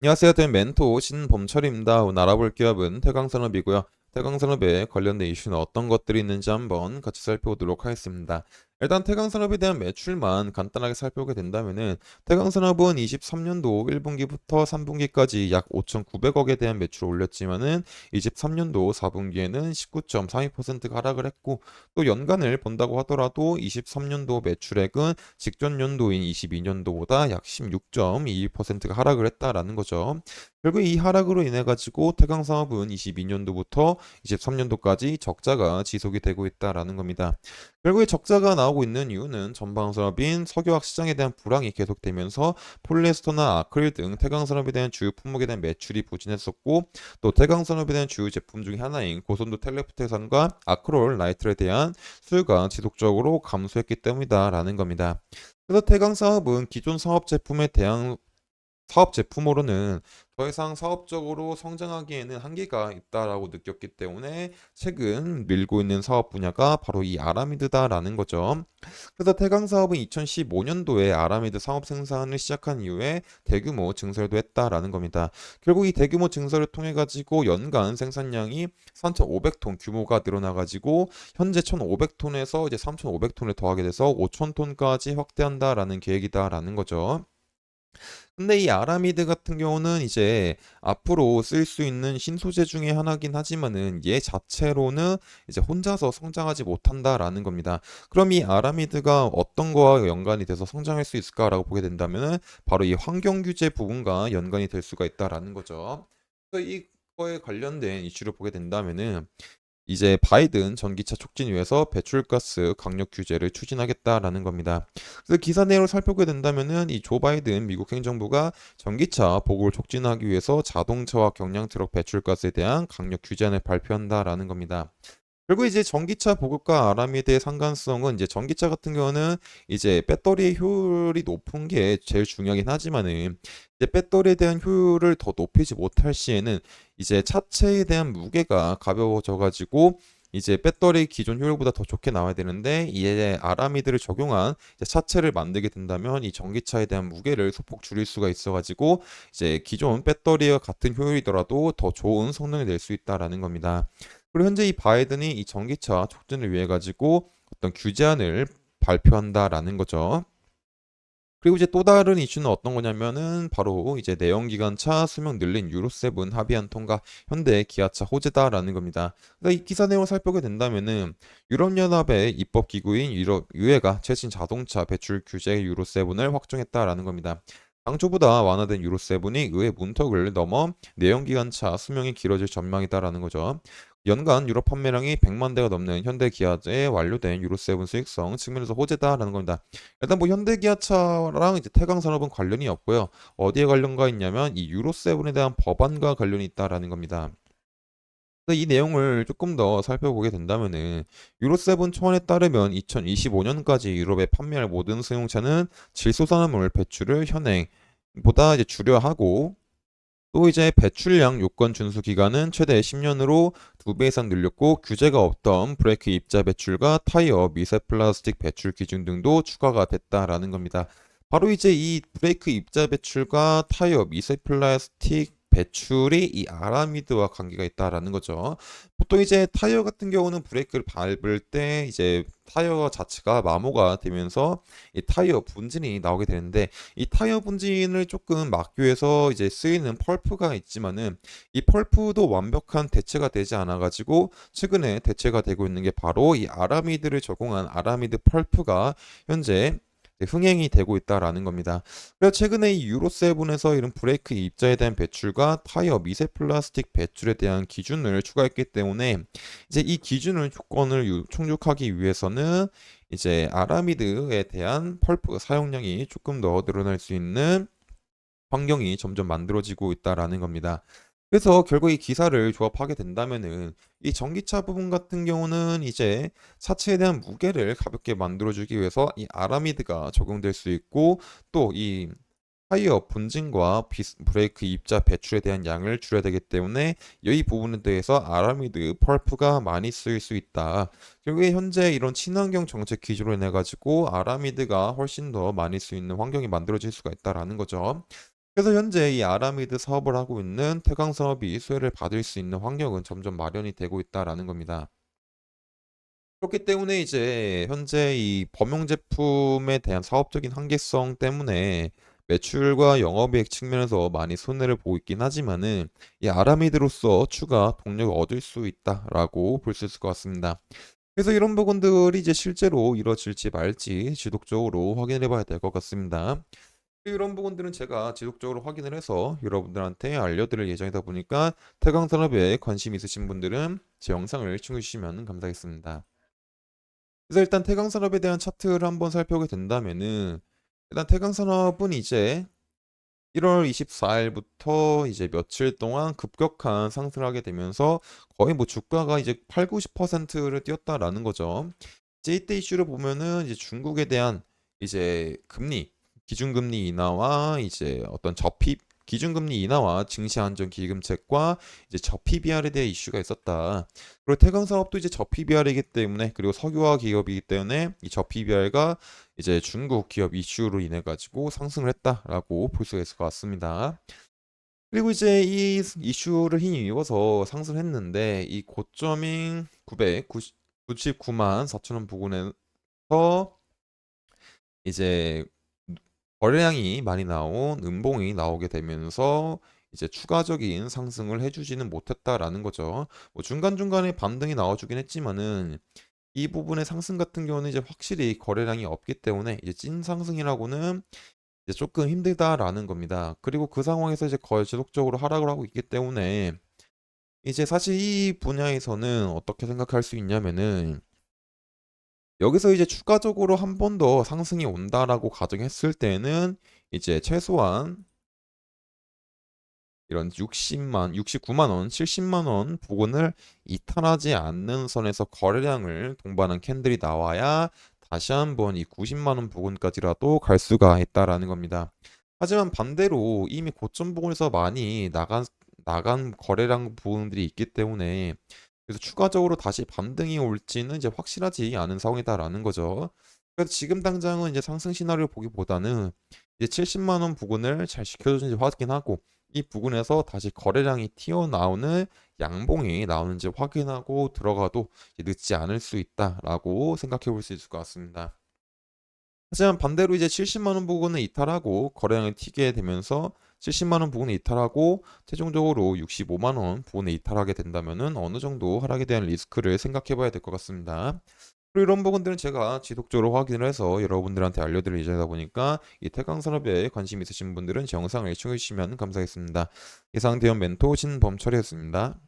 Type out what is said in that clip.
안녕하세요. 된 멘토 신범철입니다. 오늘 알아볼 기업은 태광산업이고요. 태광산업에 관련된 이슈는 어떤 것들이 있는지 한번 같이 살펴보도록 하겠습니다. 일단 태광산업에 대한 매출만 간단하게 살펴보게 된다면은 태광산업은 23년도 1분기부터 3분기까지 약 5,900억에 대한 매출을 올렸지만은 23년도 4분기에는 19.32%가 하락을 했고, 또 연간을 본다고 하더라도 23년도 매출액은 직전 연도인 22년도보다 약 16.22%가 하락을 했다라는 거죠. 결국 이 하락으로 인해 가지고 태광사업은 22년도부터 23년도까지 적자가 지속이 되고 있다라는 겁니다. 결국에 적자가 나오고 있는 이유는 전방 산업인 석유화학 시장에 대한 불황이 계속되면서 폴리에스터나 아크릴 등 태광산업에 대한 주요 품목에 대한 매출이 부진했었고, 또 태광산업에 대한 주요 제품 중에 하나인 고선도 텔레프테산과 아크롤 라이트에 대한 수요가 지속적으로 감소했기 때문이다라는 겁니다. 그래서 태광 사업은 기존 사업 제품에 대한 사업 제품으로는 더 이상 사업적으로 성장하기에는 한계가 있다라고 느꼈기 때문에 최근 밀고 있는 사업 분야가 바로 이 아라미드다라는 거죠. 그래서 태광 사업은 2015년도에 아라미드 사업 생산을 시작한 이후에 대규모 증설도 했다라는 겁니다. 결국 이 대규모 증설을 통해 가지고 연간 생산량이 3,500톤 규모가 늘어나 가지고 현재 1,500톤에서 이제 3,500톤을 더하게 돼서 5,000톤까지 확대한다라는 계획이다라는 거죠. 근데 이 아라미드 같은 경우는 이제 앞으로 쓸 수 있는 신소재 중에 하나긴 하지만은 얘 자체로는 이제 혼자서 성장하지 못한다라는 겁니다. 그럼 이 아라미드가 어떤 거와 연관이 돼서 성장할 수 있을까라고 보게 된다면은 바로 이 환경 규제 부분과 연관이 될 수가 있다라는 거죠. 그래서 이거에 관련된 이슈를 보게 된다면은 이제 바이든 전기차 촉진 위해서 배출가스 강력 규제를 추진하겠다라는 겁니다. 그래서 기사 내용을 살펴보게 된다면은 이 조 바이든 미국 행정부가 전기차 보급을 촉진하기 위해서 자동차와 경량 트럭 배출가스에 대한 강력 규제안을 발표한다라는 겁니다. 그리고 이제 전기차 보급과 아라미드의 상관성은 이제 전기차 같은 경우는 이제 배터리의 효율이 높은 게 제일 중요하긴 하지만은 이제 배터리에 대한 효율을 더 높이지 못할 시에는 이제 차체에 대한 무게가 가벼워져 가지고 이제 배터리 기존 효율보다 더 좋게 나와야 되는데, 이에 아라미드를 적용한 이제 차체를 만들게 된다면 이 전기차에 대한 무게를 소폭 줄일 수가 있어 가지고 이제 기존 배터리와 같은 효율이더라도 더 좋은 성능을 낼 수 있다라는 겁니다. 그리고 현재 이 바이든이 이 전기차 촉진을 위해 가지고 어떤 규제안을 발표한다라는 거죠. 그리고 이제 또 다른 이슈는 어떤 거냐면은 바로 이제 내연기관차 수명 늘린 유로7 합의안 통과, 현대 기아차 호재다라는 겁니다. 그러니까 이 기사 내용을 살펴보게 된다면은 유럽연합의 입법기구인 유럽 의회가 최신 자동차 배출 규제 유로7을 확정했다라는 겁니다. 당초보다 완화된 유로7이 의회 문턱을 넘어 내연기관차 수명이 길어질 전망이다라는 거죠. 연간 유럽 판매량이 100만 대가 넘는 현대 기아에 완료된 유로7 수익성 측면에서 호재다라는 겁니다. 일단 뭐 현대기아차랑 이제 태광산업은 관련이 없고요. 어디에 관련가 있냐면 이 유로7에 대한 법안과 관련이 있다라는 겁니다. 그래서 이 내용을 조금 더 살펴보게 된다면은 유로7 초안에 따르면 2025년까지 유럽에 판매할 모든 승용차는 질소산화물 배출을 현행보다 이제 줄여야 하고, 또 이제 배출량 요건 준수 기간은 최대 10년으로 2배 이상 늘렸고, 규제가 없던 브레이크 입자 배출과 타이어 미세 플라스틱 배출 기준 등도 추가가 됐다라는 겁니다. 바로 이제 이 브레이크 입자 배출과 타이어 미세 플라스틱 배출이 이 아라미드와 관계가 있다라는 거죠. 보통 이제 타이어 같은 경우는 브레이크를 밟을 때 이제 타이어 자체가 마모가 되면서 이 타이어 분진이 나오게 되는데, 이 타이어 분진을 조금 막기 위해서 이제 쓰이는 펄프가 있지만은 이 펄프도 완벽한 대체가 되지 않아 가지고 최근에 대체가 되고 있는 게 바로 이 아라미드를 적용한 아라미드 펄프가 현재 흥행이 되고 있다라는 겁니다. 그래서 최근에 이 유로7에서 이런 브레이크 입자에 대한 배출과 타이어 미세 플라스틱 배출에 대한 기준을 추가했기 때문에 이제 이 기준을 조건을 충족하기 위해서는 이제 아라미드에 대한 펄프 사용량이 조금 더 늘어날 수 있는 환경이 점점 만들어지고 있다라는 겁니다. 그래서 결국 이 기사를 조합하게 된다면은 이 전기차 부분 같은 경우는 이제 차체에 대한 무게를 가볍게 만들어주기 위해서 이 아라미드가 적용될 수 있고, 또 이 타이어 분진과 브레이크 입자 배출에 대한 양을 줄여야 되기 때문에 이 부분에 대해서 아라미드 펄프가 많이 쓰일 수 있다. 결국에 현재 이런 친환경 정책 기조로 인해 가지고 아라미드가 훨씬 더 많이 쓰이는 환경이 만들어질 수가 있다라는 거죠. 그래서 현재 이 아라미드 사업을 하고 있는 태광산업이 수혜를 받을 수 있는 환경은 점점 마련이 되고 있다라는 겁니다. 그렇기 때문에 이제 현재 이 범용 제품에 대한 사업적인 한계성 때문에 매출과 영업이익 측면에서 많이 손해를 보고 있긴 하지만은 이 아라미드로서 추가 동력을 얻을 수 있다라고 볼 수 있을 것 같습니다. 그래서 이런 부분들이 이제 실제로 이루어질지 말지 지속적으로 확인해 봐야 될 것 같습니다. 이런 부분들은 제가 지속적으로 확인을 해서 여러분들한테 알려드릴 예정이다 보니까 태광산업에 관심 있으신 분들은 제 영상을 시청해 주시면 감사하겠습니다. 그래서 일단 태광산업에 대한 차트를 한번 살펴보게 된다면은 일단 태광산업은 이제 1월 24일부터 이제 며칠 동안 급격한 상승을 하게 되면서 거의 뭐 주가가 이제 8, 90%를 뛰었다라는 거죠. 이제 이때 이슈를 보면은 이제 중국에 대한 이제 금리, 기준금리 인하와 이제 어떤 저피 기준금리 인하와 증시 안정 기금책과 이제 저PBR에 대해 이슈가 있었다. 그리고 태광 사업도 이제 저PBR이기 때문에 그리고 석유화 기업이기 때문에 이 저PBR가 이제 중국 기업 이슈로 인해 가지고 상승을 했다라고 볼 수가 있을 것 같습니다. 그리고 이제 이 이슈를 힘입어서 상승했는데 이 고점인 999만 4천 원 부근에서 이제 거래량이 많이 나온 음봉이 나오게 되면서 이제 추가적인 상승을 해주지는 못했다라는 거죠. 뭐 중간중간에 반등이 나와주긴 했지만은 이 부분의 상승 같은 경우는 이제 확실히 거래량이 없기 때문에 이제 찐 상승이라고는 이제 조금 힘들다라는 겁니다. 그리고 그 상황에서 이제 거의 지속적으로 하락을 하고 있기 때문에 이제 사실 이 분야에서는 어떻게 생각할 수 있냐면은 여기서 이제 추가적으로 한 번 더 상승이 온다라고 가정했을 때는 이제 최소한 이런 69만 원, 70만 원 부근을 이탈하지 않는 선에서 거래량을 동반한 캔들이 나와야 다시 한번 이 90만 원 부근까지라도 갈 수가 있다라는 겁니다. 하지만 반대로 이미 고점 부근에서 많이 나간 거래량 부분들이 있기 때문에 그래서 추가적으로 다시 반등이 올지는 이제 확실하지 않은 상황이다라는 거죠. 그래서 지금 당장은 이제 상승 시나리오 보기보다는 이제 70만 원 부근을 잘 지켜주는지 확인하고 이 부근에서 다시 거래량이 튀어나오는 양봉이 나오는지 확인하고 들어가도 이제 늦지 않을 수 있다라고 생각해 볼 수 있을 것 같습니다. 하지만 반대로 이제 70만 원 부근을 이탈하고 거래량이 튀게 되면서 70만 원 부근을 이탈하고 최종적으로 65만 원 부근에 이탈하게 된다면은 어느 정도 하락에 대한 리스크를 생각해 봐야 될 것 같습니다. 그리고 이런 부분들은 제가 지속적으로 확인을 해서 여러분들한테 알려드릴 예정이다 보니까 이 태광산업에 관심 있으신 분들은 제 영상을 시청해 주시면 감사하겠습니다. 이상 대형 멘토 신범철이었습니다.